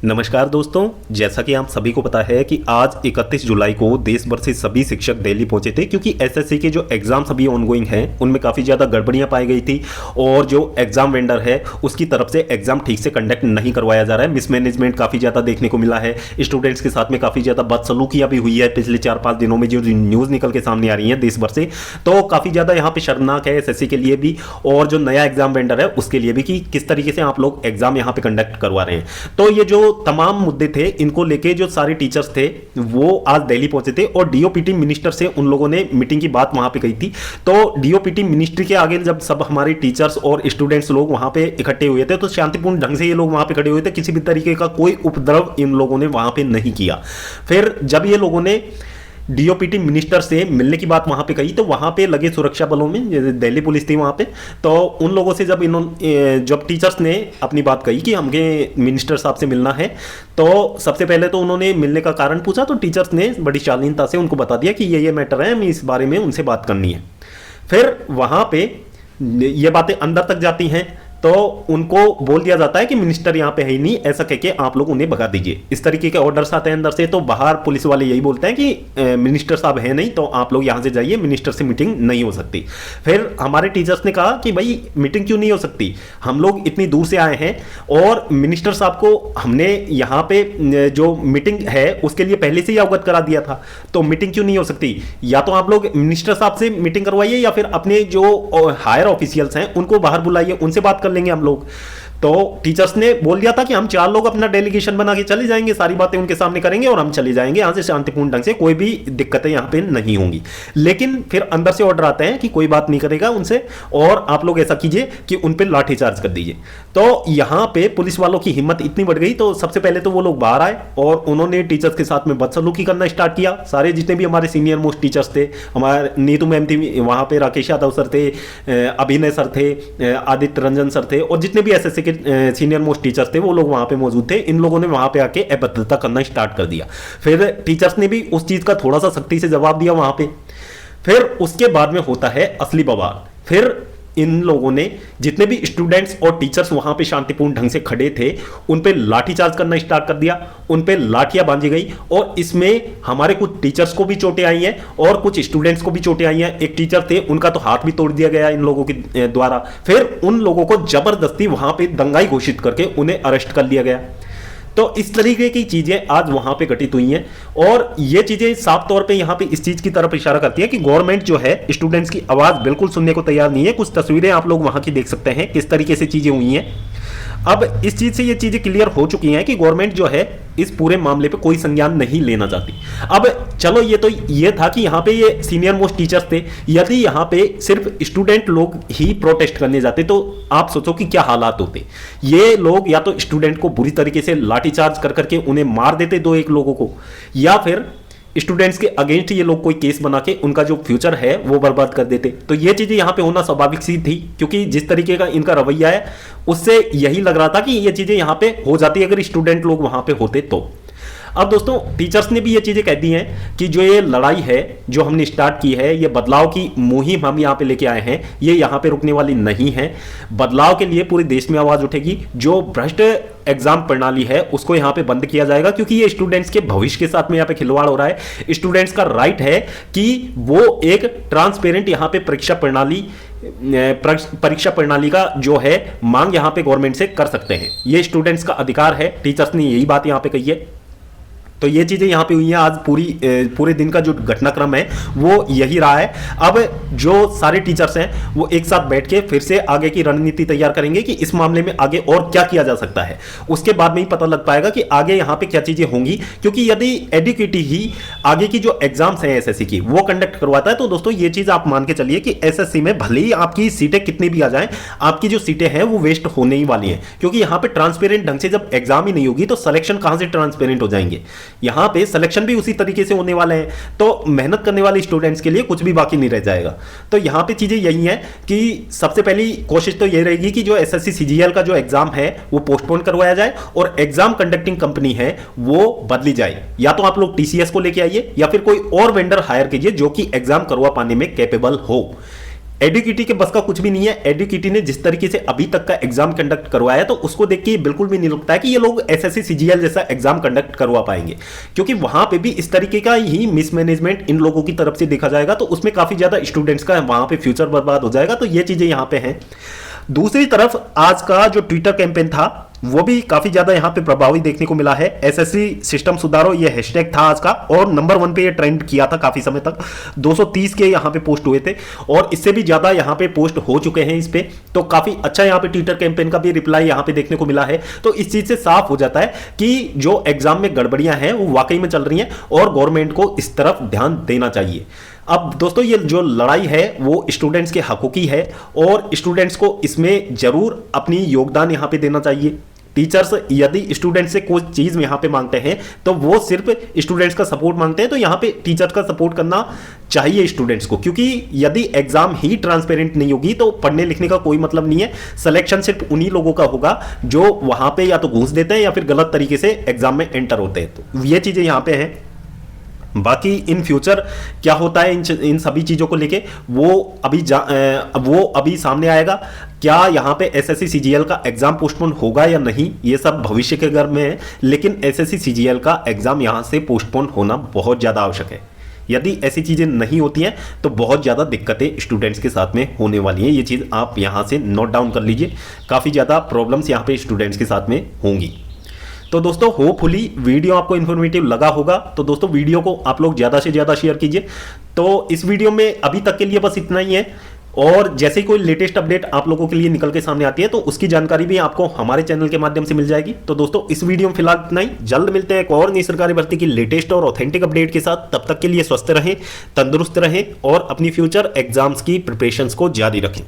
नमस्कार दोस्तों, जैसा कि आप सभी को पता है कि आज 31 जुलाई को देश भर से सभी शिक्षक दिल्ली पहुंचे थे क्योंकि एसएससी के जो एग्जाम सभी ऑनगोइंग हैं उनमें काफ़ी ज़्यादा गड़बड़ियां पाई गई थी और जो एग्जाम वेंडर है उसकी तरफ से एग्जाम ठीक से कंडक्ट नहीं करवाया जा रहा है। मिसमैनेजमेंट काफ़ी ज़्यादा देखने को मिला है। स्टूडेंट्स के साथ में काफ़ी ज़्यादा बदसलूकियाँ भी हुई है पिछले 4-5 दिनों में, जो न्यूज़ निकल के सामने आ रही है देश भर से। तो काफ़ी ज़्यादा यहाँ पे शर्मनाक है एसएससी के लिए भी और जो नया एग्जाम वेंडर है उसके लिए भी कि किस तरीके से आप लोग एग्जाम यहाँ पे कंडक्ट करवा रहे हैं। तो ये जो तमाम मुद्दे थे इनको लेके जो सारे टीचर्स थे वो आज दिल्ली पहुंचे थे और डीओपीटी मिनिस्टर से उन लोगों ने मीटिंग की बात वहां पे कही थी। तो डीओपीटी मिनिस्ट्री के आगे जब सब हमारे टीचर्स और स्टूडेंट्स लोग वहां पे इकट्ठे हुए थे तो शांतिपूर्ण ढंग से ये लोग वहां पे खड़े हुए थे, किसी भी तरीके का कोई उपद्रव इन लोगों ने वहां पे नहीं किया। फिर जब ये लोगों ने डीओपीटी मिनिस्टर से मिलने की बात वहां पे कही तो वहां पे लगे सुरक्षा बलों में, जैसे दिल्ली पुलिस थी वहां पे, तो उन लोगों से जब टीचर्स ने अपनी बात कही कि हमें मिनिस्टर साहब से मिलना है, तो सबसे पहले तो उन्होंने मिलने का कारण पूछा तो टीचर्स ने बड़ी शालीनता से उनको बता दिया कि ये मैटर है, हमें इस बारे में उनसे बात करनी है। फिर वहां पे ये बातें अंदर तक जाती हैं तो उनको बोल दिया जाता है कि मिनिस्टर यहाँ पे है ही नहीं, ऐसा कह के आप लोग उन्हें भगा दीजिए। इस तरीके के ऑर्डर्स आते हैं अंदर से। तो बाहर पुलिस वाले यही बोलते हैं कि मिनिस्टर साहब है नहीं तो आप लोग यहाँ से जाइए, मिनिस्टर से मीटिंग नहीं हो सकती। फिर हमारे टीचर्स ने कहा कि भाई मीटिंग क्यों नहीं हो सकती, हम लोग इतनी दूर से आए हैं और मिनिस्टर साहब को हमने यहाँ पे जो मीटिंग है उसके लिए पहले से ही अवगत करा दिया था, तो मीटिंग क्यों नहीं हो सकती। या तो आप लोग मिनिस्टर साहब से मीटिंग करवाइए या फिर अपने जो हायर ऑफिशियल्स हैं उनको बाहर बुलाइए, उनसे बात लेंगे हम लोग। तो टीचर्स ने बोल दिया था कि हम 4 लोग अपना डेलीगेशन बना के चले जाएंगे, सारी बातें उनके सामने करेंगे और हम चले जाएंगे यहां से शांतिपूर्ण ढंग से, कोई भी दिक्कतें यहां पे नहीं होंगी। लेकिन फिर अंदर से ऑर्डर आते हैं कि कोई बात नहीं करेगा उनसे और आप लोग ऐसा कीजिए कि उन पे लाठीचार्ज कर दीजिए। तो यहां पे पुलिस वालों की हिम्मत इतनी बढ़ गई तो सबसे पहले तो वो लोग बाहर आए और उन्होंने टीचर्स के साथ में बदसलूकी करना स्टार्ट किया। सारे जितने भी हमारे सीनियर मोस्ट टीचर्स थे, हमारे नीतू मैम थी वहां पे, राकेश यादव सर थे, अभिनय सर थे, आदित्य रंजन सर थे और जितने भी एसएससी के सीनियर मोस्ट टीचर्स थे वो लोग वहां पे मौजूद थे। इन लोगों ने वहां पे आके अभद्रता करना स्टार्ट कर दिया। फिर टीचर्स ने भी उस चीज का थोड़ा सा सख्ती से जवाब दिया वहां पे। फिर उसके बाद में होता है असली बवाल। फिर इन लोगों ने जितने भी स्टूडेंट्स और टीचर्स वहां पे शांतिपूर्ण ढंग से खड़े थे उन पे लाठीचार्ज करना स्टार्ट कर दिया, उन पे लाठियां बांधी गई और इसमें हमारे कुछ टीचर्स को भी चोटें आई हैं और कुछ स्टूडेंट्स को भी चोटें आई हैं। एक टीचर थे उनका तो हाथ भी तोड़ दिया गया इन लोगों के द्वारा। फिर उन लोगों को जबरदस्ती वहां पे दंगाई घोषित करके उन्हें अरेस्ट कर लिया गया। तो इस तरीके की चीजें आज वहां पे घटित हुई हैं और ये चीजें साफ तौर पे यहां पे इस चीज की तरफ इशारा करती है कि गवर्नमेंट जो है स्टूडेंट्स की आवाज बिल्कुल सुनने को तैयार नहीं है। कुछ तस्वीरें आप लोग वहां की देख सकते हैं किस तरीके से चीजें हुई हैं। अब इस चीज से ये चीजें क्लियर हो चुकी हैं कि गवर्नमेंट जो है इस पूरे मामले पे कोई संज्ञान नहीं लेना चाहती। अब चलो ये था कि यहाँ पे ये सीनियर मोस्ट टीचर्स थे, यदि यहाँ पे सिर्फ स्टूडेंट लोग ही प्रोटेस्ट करने जाते तो आप सोचो कि क्या हालात होते। ये लोग या तो स्टूडेंट को बुरी तरीके से लाठीचार्ज कर करके उन्हें मार देते 2-1 लोगों को, या फिर स्टूडेंट्स के अगेंस्ट ये लोग कोई केस बना के उनका जो फ्यूचर है वो बर्बाद कर देते। तो ये चीजें यहाँ पे होना स्वाभाविक सी थी क्योंकि जिस तरीके का इनका रवैया है उससे यही लग रहा था कि ये चीजें यहाँ पे हो जाती अगर स्टूडेंट लोग वहां पे होते तो। अब दोस्तों टीचर्स ने भी ये चीजें कह दी हैं कि जो ये लड़ाई है जो हमने स्टार्ट की है, ये बदलाव की मुहिम हम यहाँ पे लेके आए हैं, ये यहाँ पे रुकने वाली नहीं है। बदलाव के लिए पूरे देश में आवाज उठेगी। जो भ्रष्ट एग्जाम प्रणाली है उसको यहाँ पे बंद किया जाएगा क्योंकि ये स्टूडेंट्स के भविष्य के साथ में यहाँ पे खिलवाड़ हो रहा है। स्टूडेंट्स का राइट है कि वो एक ट्रांसपेरेंट यहाँ पे परीक्षा प्रणाली का जो है मांग यहाँ पे गवर्नमेंट से कर सकते हैं। ये स्टूडेंट्स का अधिकार है। टीचर्स ने यही बात यहाँ पे कही है। तो ये चीजें यहाँ पे हुई हैं। आज पूरे दिन का जो घटनाक्रम है वो यही रहा है। अब जो सारे टीचर्स हैं वो एक साथ बैठ के फिर से आगे की रणनीति तैयार करेंगे कि इस मामले में आगे और क्या किया जा सकता है। उसके बाद में ही पता लग पाएगा कि आगे यहाँ पे क्या चीजें होंगी, क्योंकि यदि एडुकेटी ही आगे की जो एग्जाम्स हैं एसएससी की वो कंडक्ट करवाता है तो दोस्तों ये चीज आप मान के चलिए कि एसएससी में भले ही आपकी सीटें कितनी भी आ जाएं, आपकी जो सीटें हैं वो वेस्ट होने ही वाली हैं। क्योंकि यहाँ पे ट्रांसपेरेंट ढंग से जब एग्जाम ही नहीं होगी तो सिलेक्शन कहां से ट्रांसपेरेंट हो जाएंगे। यहां पे सिलेक्शन भी उसी तरीके से होने वाले हैं, तो मेहनत करने वाले स्टूडेंट्स के लिए कुछ भी बाकी नहीं रह जाएगा। तो यहां पे चीजें यही हैं कि सबसे पहली कोशिश तो यही रहेगी कि जो एसएससी सीजीएल का जो एग्जाम है वो पोस्टपोन करवाया जाए और एग्जाम कंडक्टिंग कंपनी है वो बदली जाए। या तो आप लोग टीसीएस को लेके आइए या फिर कोई और वेंडर हायर कीजिए जो कि एग्जाम करवा पाने में कैपेबल हो। एडुकेटी के बस का कुछ भी नहीं है। एडुकेटी ने जिस तरीके से अभी तक का एग्जाम कंडक्ट करवाया तो उसको देख के बिल्कुल भी नहीं लगता है कि ये लोग एसएससी सीजीएल जैसा एग्जाम कंडक्ट करवा पाएंगे, क्योंकि वहां पे भी इस तरीके का ही मिसमैनेजमेंट इन लोगों की तरफ से देखा जाएगा, तो उसमें काफी ज्यादा स्टूडेंट्स का वहां पे फ्यूचर बर्बाद हो जाएगा। तो ये चीजें यहां पे हैं। दूसरी तरफ आज का जो ट्विटर कैंपेन था वो भी काफी ज्यादा यहां पे प्रभावी देखने को मिला है। एसएससी सिस्टम सुधारो ये हैशटैग था आज का, और नंबर 1 पे ये ट्रेंड किया था काफी समय तक। 230 के यहां पे पोस्ट हुए थे और इससे भी ज्यादा यहां पे पोस्ट हो चुके हैं इस पे। तो काफी अच्छा यहां पे ट्विटर कैंपेन का भी रिप्लाई यहां पे देखने को मिला है। तो इस चीज से साफ हो जाता है कि जो एग्जाम में गड़बड़ियां हैं वो वाकई में चल रही हैं और गवर्नमेंट को इस तरफ ध्यान देना चाहिए। अब दोस्तों ये जो लड़ाई है वो स्टूडेंट्स के हकों की है और स्टूडेंट्स को इसमें जरूर अपनी योगदान यहां पे देना चाहिए। टीचर्स यदि स्टूडेंट से कोई चीज यहां पे मांगते हैं तो वो सिर्फ स्टूडेंट्स का सपोर्ट मांगते हैं, तो यहां पे टीचर्स का सपोर्ट करना चाहिए स्टूडेंट्स को, क्योंकि यदि एग्जाम ही ट्रांसपेरेंट नहीं होगी तो पढ़ने लिखने का कोई मतलब नहीं है। सिलेक्शन सिर्फ उन्हीं लोगों का होगा जो वहां पे या तो घूस देते हैं या फिर गलत तरीके से एग्जाम में एंटर होते हैं। तो ये चीजें यहां पे हैं। बाकी इन फ्यूचर क्या होता है इन सभी चीज़ों को लेके वो अभी सामने आएगा। क्या यहाँ पे एसएससी सीजीएल का एग्जाम पोस्टपोन होगा या नहीं, ये सब भविष्य के घर में है, लेकिन एसएससी सीजीएल का एग्जाम यहाँ से पोस्टपोन होना बहुत ज़्यादा आवश्यक है। यदि ऐसी चीज़ें नहीं होती हैं तो बहुत ज़्यादा दिक्कतें स्टूडेंट्स के साथ में होने वाली हैं। ये चीज़ आप यहाँ से नोट डाउन कर लीजिए, काफ़ी ज़्यादा प्रॉब्लम्स यहाँ पे स्टूडेंट्स के साथ में होंगी। तो दोस्तों होपफुली वीडियो आपको इन्फॉर्मेटिव लगा होगा। तो दोस्तों वीडियो को आप लोग ज़्यादा से ज़्यादा शेयर कीजिए। तो इस वीडियो में अभी तक के लिए बस इतना ही है, और जैसे ही कोई लेटेस्ट अपडेट आप लोगों के लिए निकल के सामने आती है तो उसकी जानकारी भी आपको हमारे चैनल के माध्यम से मिल जाएगी। तो दोस्तों इस वीडियो में फिलहाल इतना ही। जल्द मिलते हैं एक और नई सरकारी भर्ती की लेटेस्ट और ऑथेंटिक अपडेट के साथ। तब तक के लिए स्वस्थ रहें, तंदुरुस्त रहें और अपनी फ्यूचर एग्जाम्स की प्रिपरेशंस को जारी रखें।